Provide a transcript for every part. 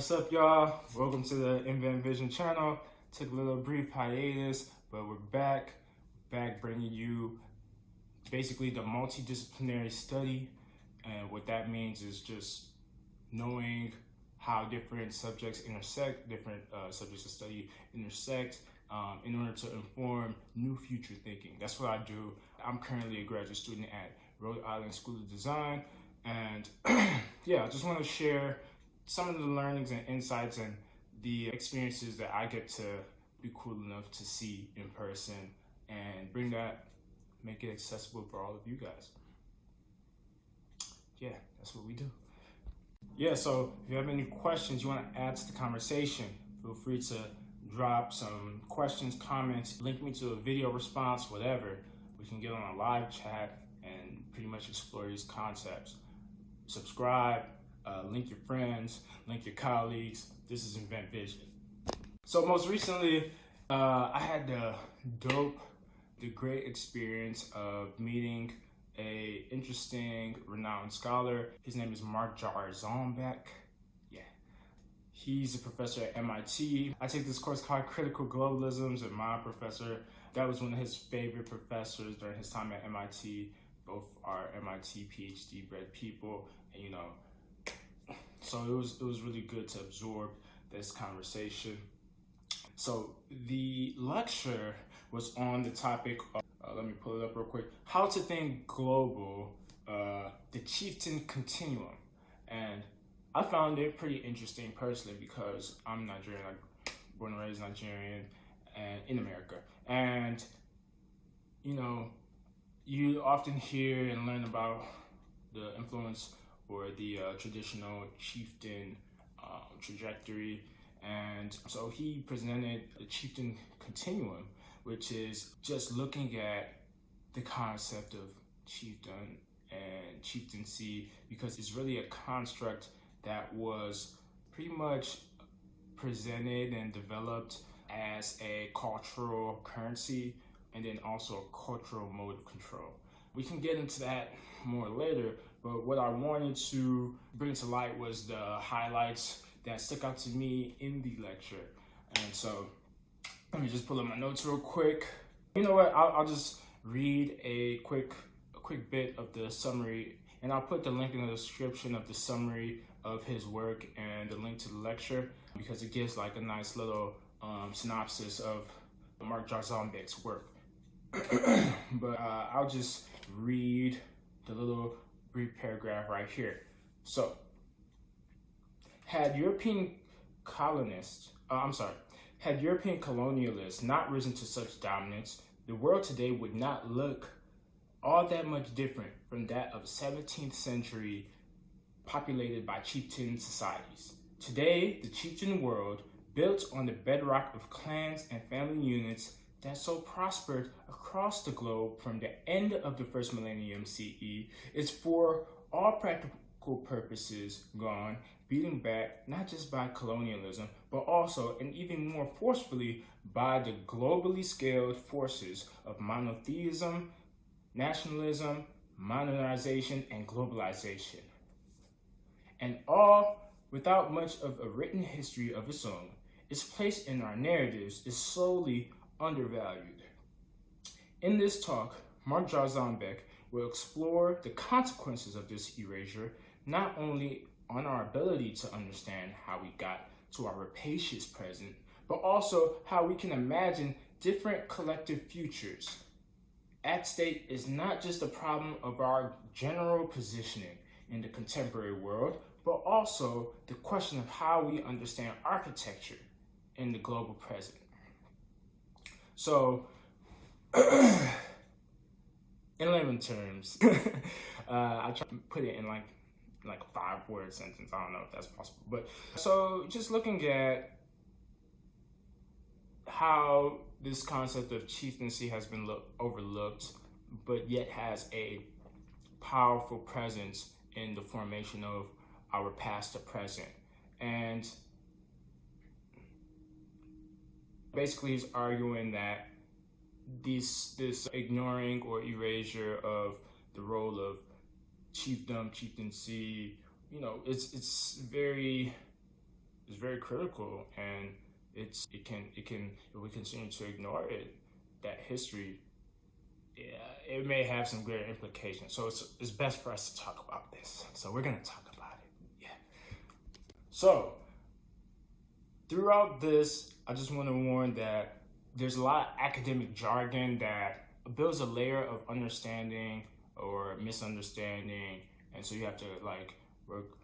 What's up, y'all? Welcome to the Invent Vision channel. Took a little brief hiatus, but we're back bringing you basically the multidisciplinary study. And what that means is just knowing how different subjects intersect, different subjects of study intersect in order to inform new future thinking. That's what I do. I'm currently a graduate student at Rhode Island School of Design. And yeah, I just want to share some of the learnings and insights and the experiences that I get to be cool enough to see in person and make it accessible for all of you guys. Yeah, that's what we do. Yeah, so if you have any questions you want to add to the conversation, feel free to drop some questions, comments, link me to a video response, whatever. We can get on a live chat and pretty much explore these concepts. Subscribe, link your friends, link your colleagues. This is Invent Vision. So most recently, I had the great experience of meeting a interesting, renowned scholar. His name is Jarzombek. Yeah, he's a professor at MIT. I take this course called Critical Globalism, and my professor, that was one of his favorite professors during his time at MIT. Both are MIT PhD bred people, and so it was really good to absorb this conversation. So the lecture was on the topic of, let me pull it up real quick, how to think global, the Chieftain Continuum. And I found it pretty interesting personally because I'm Nigerian, like born and raised Nigerian and in America. And you often hear and learn about the influence or the traditional chieftain trajectory. And so he presented the Chieftain Continuum, which is just looking at the concept of chieftain and chieftaincy, because it's really a construct that was pretty much presented and developed as a cultural currency and then also a cultural mode of control. We can get into that more later, but what I wanted to bring to light was the highlights that stuck out to me in the lecture. And so let me just pull up my notes real quick. You know what? I'll just read a quick bit of the summary, and I'll put the link in the description of the summary of his work and the link to the lecture, because it gives like a nice little synopsis of Jarzombek's work. But I'll just read the little brief paragraph right here. So, had European colonialists not risen to such dominance, the world today would not look all that much different from that of 17th century populated by chieftain societies. Today, the chieftain world, built on the bedrock of clans and family units that so prospered across the globe from the end of the first millennium CE, is for all practical purposes gone, beaten back not just by colonialism, but also and even more forcefully by the globally scaled forces of monotheism, nationalism, modernization, and globalization. And all without much of a written history of its own. Its place in our narratives is solely undervalued. In this talk, Jarzombek will explore the consequences of this erasure, not only on our ability to understand how we got to our rapacious present, but also how we can imagine different collective futures. At stake is not just a problem of our general positioning in the contemporary world, but also the question of how we understand architecture in the global present. So, in layman terms, I try to put it in like a 5-word sentence. I don't know if that's possible, but so just looking at how this concept of chieftaincy has been overlooked, but yet has a powerful presence in the formation of our past to present. And basically he's arguing that this ignoring or erasure of the role of chiefdom, chieftaincy, it's very critical, and it can if we continue to ignore it, that history, yeah, it may have some greater implications. So it's best for us to talk about this. So we're gonna talk about it. Yeah. So throughout this, I just want to warn that there's a lot of academic jargon that builds a layer of understanding or misunderstanding, and so you have to like work.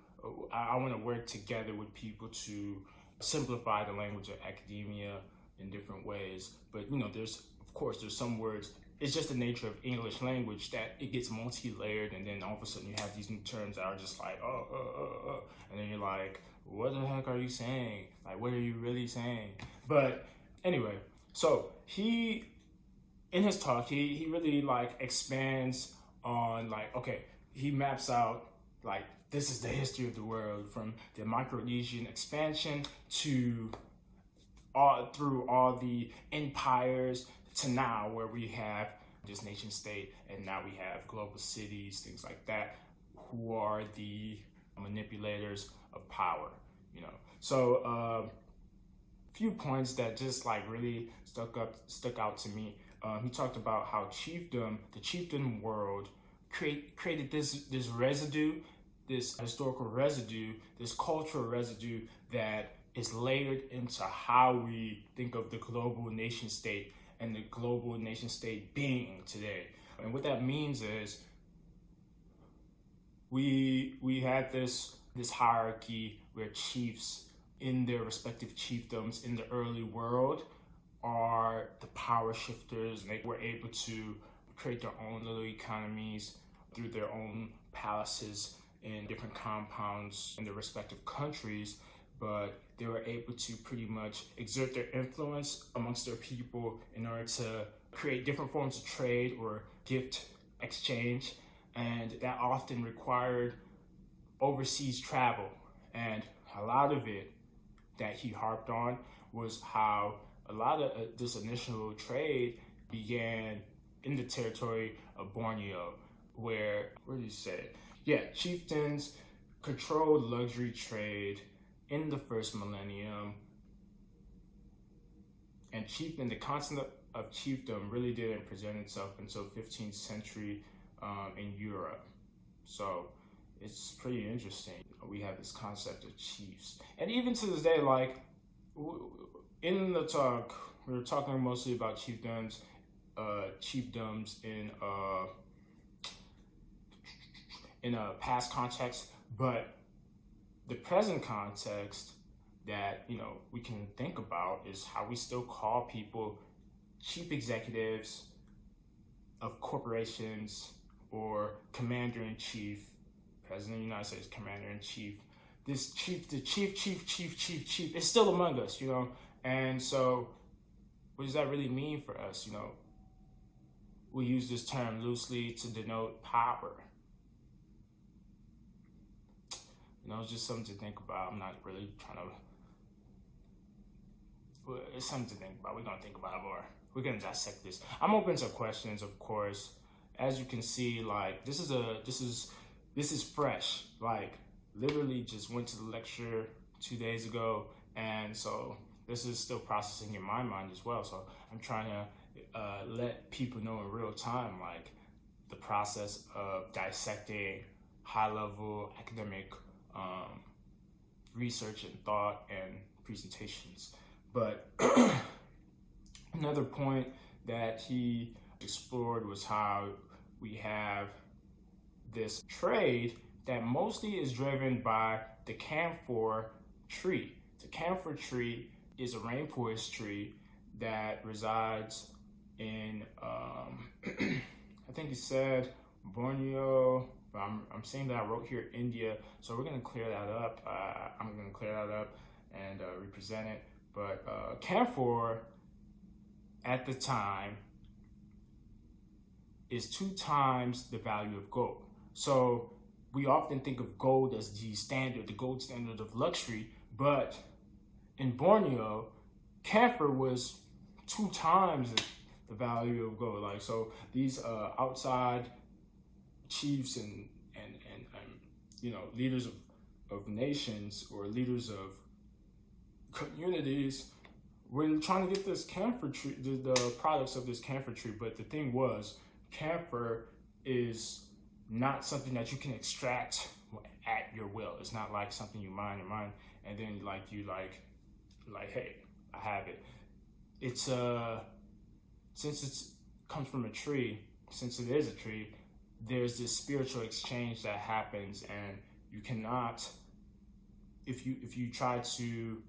I want to work together with people to simplify the language of academia in different ways. But there's some words. It's just the nature of English language that it gets multi-layered, and then all of a sudden you have these new terms that are just like and then you're like, what the heck are you saying? Like, what are you really saying? But anyway, so he in his talk he really like expands on like, okay, he maps out like, this is the history of the world from the Micronesian expansion to through all the empires to now, where we have this nation state, and now we have global cities, things like that, who are the manipulators of power. So few points that just like really stuck out to me. He talked about how the chieftain world created this residue, this historical residue, this cultural residue that is layered into how we think of the global nation state and the global nation state being today. And what that means is we had this hierarchy where chiefs in their respective chiefdoms in the early world are the power shifters, and they were able to create their own little economies through their own palaces in different compounds in their respective countries, but they were able to pretty much exert their influence amongst their people in order to create different forms of trade or gift exchange, and that often required overseas travel. And a lot of it that he harped on was how a lot of this initial trade began in the territory of Borneo, where did he say it? Yeah, chieftains controlled luxury trade in the first millennium, and the concept of chiefdom really didn't present itself until 15th century in Europe. So it's pretty interesting. We have this concept of chiefs, and even to this day, like in the talk, we were talking mostly about chiefdoms in a past context, but the present context that we can think about is how we still call people chief executives of corporations or commander-in-chief, President of the United States, commander-in-chief. This chief, the chief is still among us, and so what does that really mean for us? We use this term loosely to denote power. It's just something to think about. I'm not really trying to. It's something to think about. We're gonna think about it more. We're gonna dissect this. I'm open to questions, of course. As you can see, like this is fresh. Like literally just went to the lecture 2 days ago, and so this is still processing in my mind as well. So I'm trying to let people know in real time, like the process of dissecting high-level academic research and thought and presentations. But another point that he explored was how we have this trade that mostly is driven by the camphor tree. The camphor tree is a rainforest tree that resides in, I think he said Borneo, but I'm saying that I wrote here India, so we're going to clear that up. I'm going to clear that up and represent it. But camphor at the time is 2 times the value of gold. So we often think of gold as the gold standard of luxury, but in Borneo, camphor was 2 times the value of gold. Like, so these outside chiefs and leaders of nations or leaders of communities were trying to get this camphor tree, the products of this camphor tree. But the thing was, camphor is not something that you can extract at your will. It's not like something you mine your mind and then like hey, I have it. It's since it comes from a tree, since it is a tree, there's this spiritual exchange that happens, and you cannot, if you try to,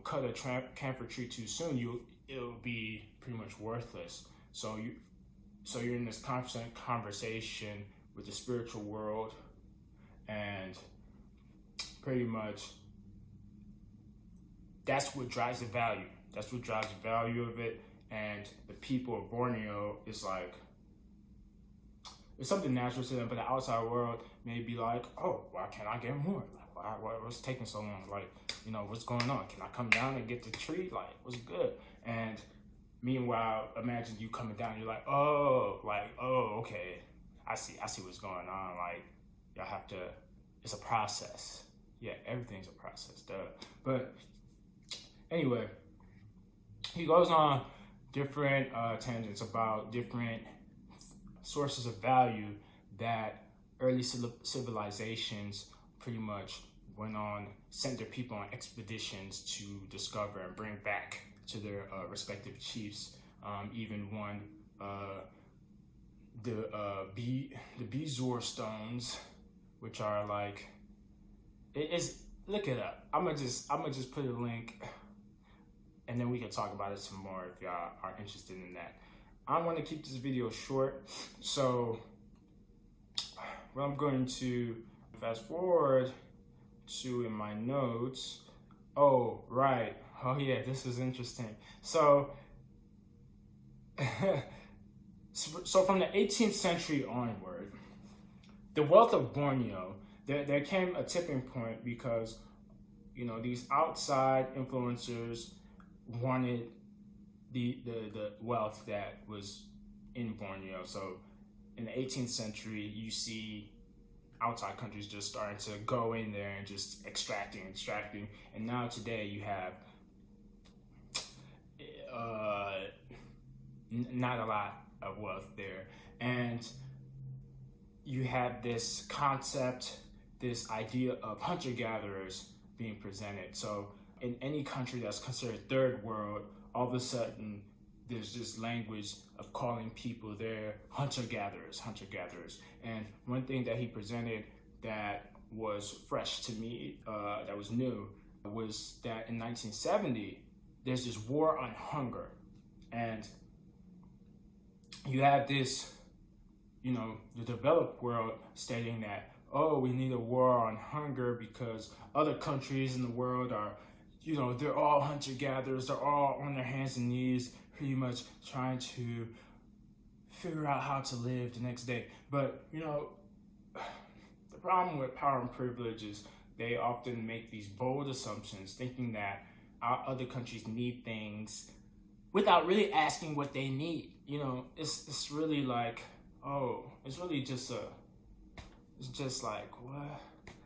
cut a camphor tree too soon, it'll be pretty much worthless. So you're in this constant conversation with the spiritual world, and pretty much that's what drives the value. That's what drives the value of it. And the people of Borneo is like, it's something natural to them, but the outside world may be like, oh, why can't I get more? Like, what's taking so long? Like, what's going on? Can I come down and get the tree? Like, what's good? And meanwhile, imagine you coming down, you're like, oh, okay, I see what's going on. Like, y'all have to, it's a process. Yeah, everything's a process, duh. But anyway, he goes on different tangents about different sources of value that early civilizations pretty much sent their people on expeditions to discover and bring back to their respective chiefs. Even one, the Bezoar stones, which are like, look it up. I'm gonna just put a link, and then we can talk about it some more if y'all are interested in that. I want to keep this video short, so what I'm going to fast forward to in my notes. Oh, right. Oh, yeah, this is interesting. So from the 18th century onward, the wealth of Borneo, there came a tipping point because, these outside influencers wanted the wealth that was in Borneo. So in the 18th century, you see outside countries just starting to go in there and just extracting. And now today you have not a lot of wealth there. And you have this concept, this idea of hunter-gatherers being presented. So in any country that's considered third world, all of a sudden there's this language of calling people there hunter-gatherers. And one thing that he presented that was fresh to me, that was new, was that in 1970, there's this war on hunger. And you have this, the developed world stating that, oh, we need a war on hunger because other countries in the world are, they're all hunter-gatherers, they're all on their hands and knees, pretty much trying to figure out how to live the next day. But, the problem with power and privilege is they often make these bold assumptions, thinking that other countries need things without really asking what they need. It's really like, oh, it's really just like, what?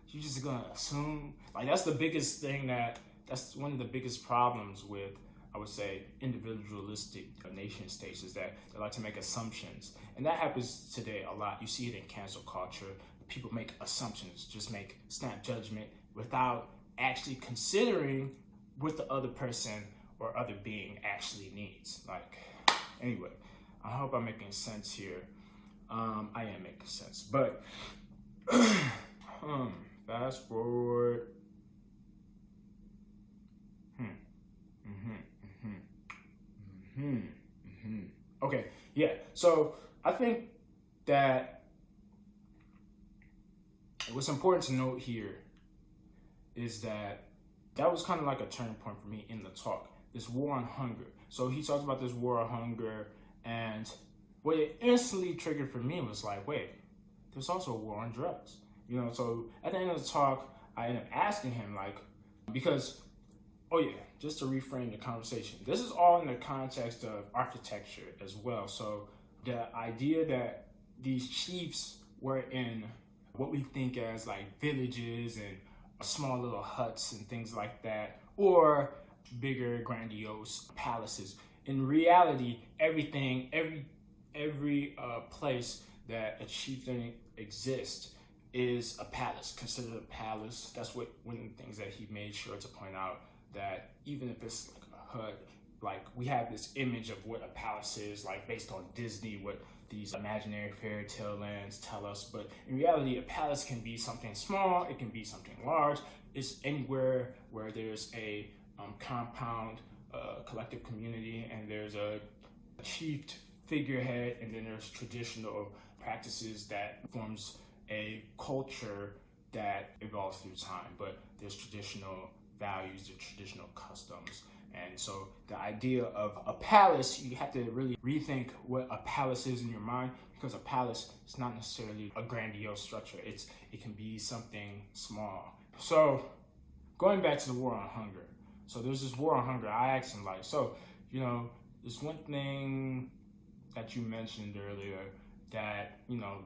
You just gonna assume? Like, that's the biggest thing that's one of the biggest problems with, I would say, individualistic nation states, is that they like to make assumptions. And that happens today a lot. You see it in cancel culture. People make assumptions, just make snap judgment without actually considering what the other person or other being actually needs. Like, anyway, I hope I'm making sense here. I am making sense. But fast forward. Okay, yeah. So I think that what's important to note here is that was kind of like a turning point for me in the talk, this war on hunger. So he talks about this war on hunger, and what it instantly triggered for me was like, wait, there's also a war on drugs. So at the end of the talk, I ended up asking him, like, because, oh yeah, just to reframe the conversation, this is all in the context of architecture as well. So the idea that these chiefs were in what we think as like villages and small little huts and things like that, or bigger, grandiose palaces. In reality, every place that a chieftain exists is a palace, considered a palace. That's one of the things that he made sure to point out, that even if it's like a hut, like we have this image of what a palace is, like based on Disney, what these imaginary fairy tale lands tell us. But in reality, a palace can be something small, it can be something large. It's anywhere where there's a compound, collective community, and there's a chief figurehead, and then there's traditional practices that forms a culture that evolves through time. But there's traditional values, there's traditional customs. And so the idea of a palace, you have to really rethink what a palace is in your mind, because a palace is not necessarily a grandiose structure. It can be something small. So going back to the war on hunger. So there's this war on hunger. I asked him, like, so, there's one thing that you mentioned earlier, that,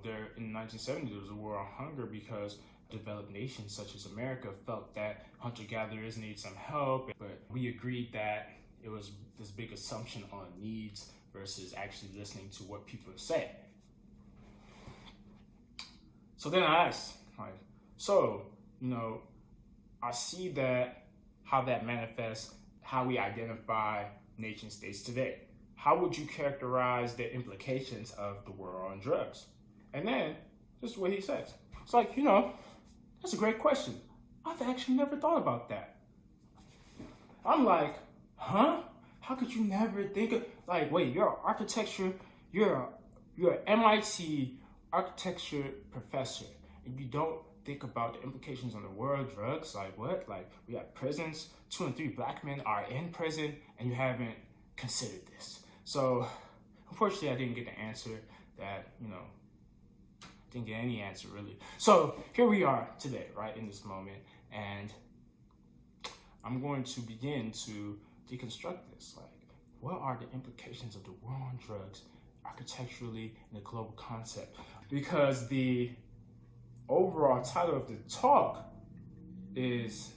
there in the 1970s, there was a war on hunger because developed nations such as America felt that hunter-gatherers need some help, but we agreed that it was this big assumption on needs versus actually listening to what people say. So then I asked, I see that how that manifests, how we identify nation states today. How would you characterize the implications of the war on drugs? And then, this is what he says. It's like, that's a great question. I've actually never thought about that. I'm like, huh? How could you never think of, like, wait, you're an architecture, you're an MIT architecture professor, and you don't think about the implications on the war on drugs? Like, what? Like, we have prisons, 2 in 3 black men are in prison, and you haven't considered this. So, unfortunately, I didn't get the answer that, didn't get any answer really. So here we are today, right, in this moment, and I'm going to begin to deconstruct this. Like, what are the implications of the war on drugs architecturally in the global concept? Because the overall title of the talk is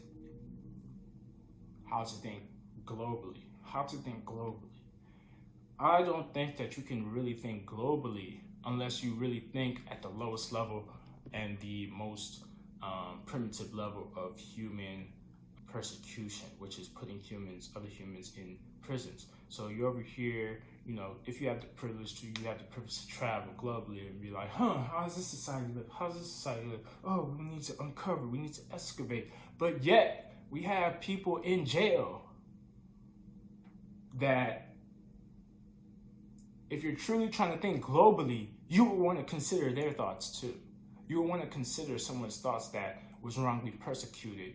how to think globally. How to think globally. I don't think that you can really think globally unless you really think at the lowest level and the most primitive level of human persecution, which is putting other humans in prisons. So you're over here, if you have the privilege to travel globally and be like, how does this society live? How does this society live? Oh, we need to uncover, we need to excavate. But yet, we have people in jail that, if you're truly trying to think globally, you will want to consider their thoughts too. You will want to consider someone's thoughts that was wrongly persecuted,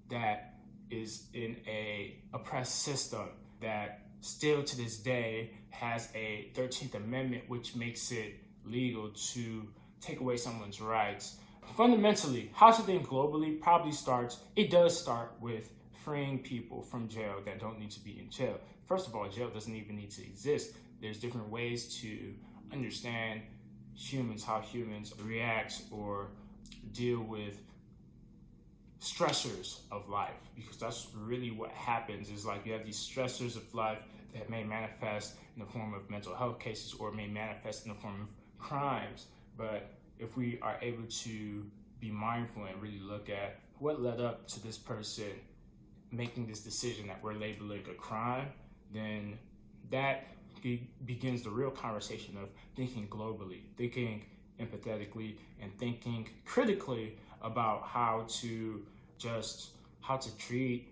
that is in a oppressed system, that still to this day has a 13th Amendment, which makes it legal to take away someone's rights. Fundamentally, how to think globally does start with freeing people from jail that don't need to be in jail. First of all, jail doesn't even need to exist. There's different ways to understand how humans react or deal with stressors of life, because that's really what happens. Is like you have these stressors of life that may manifest in the form of mental health cases or may manifest in the form of crimes. But if we are able to be mindful and really look at what led up to this person making this decision that we're labeling a crime, then that begins the real conversation of thinking globally, thinking empathetically, and thinking critically about how to treat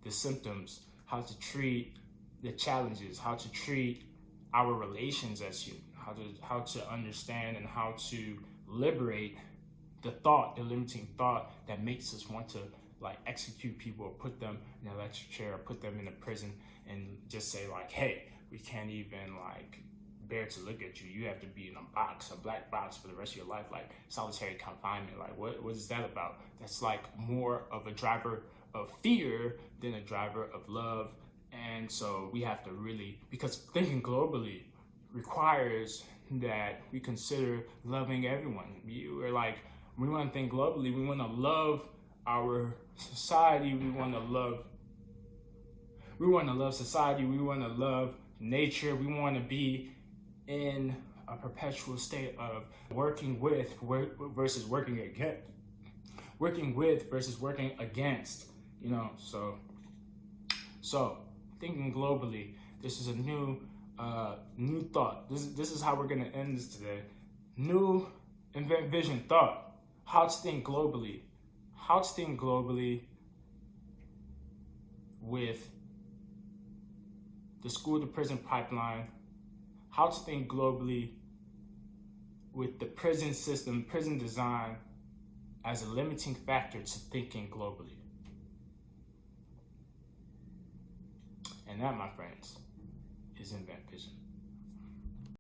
the symptoms, how to treat the challenges, how to treat our relations as humans, how to understand and how to liberate the limiting thought that makes us want to execute people or put them in an electric chair or put them in a prison and just say hey, we can't even bear to look at you. You have to be in a black box for the rest of your life, solitary confinement. What is that about? That's more of a driver of fear than a driver of love. And so we have to really, because thinking globally requires that we consider loving everyone. We want to think globally. We want to love our society. We want to love society. We want to love nature. We want to be in a perpetual state of working with versus working against. Working with versus working against. So thinking globally. This is a new thought. This is how we're gonna end this today. New vision thought. How to think globally. How to think globally with the school to prison pipeline. How to think globally with the prison system, prison design as a limiting factor to thinking globally. And that, my friends, is invent vision.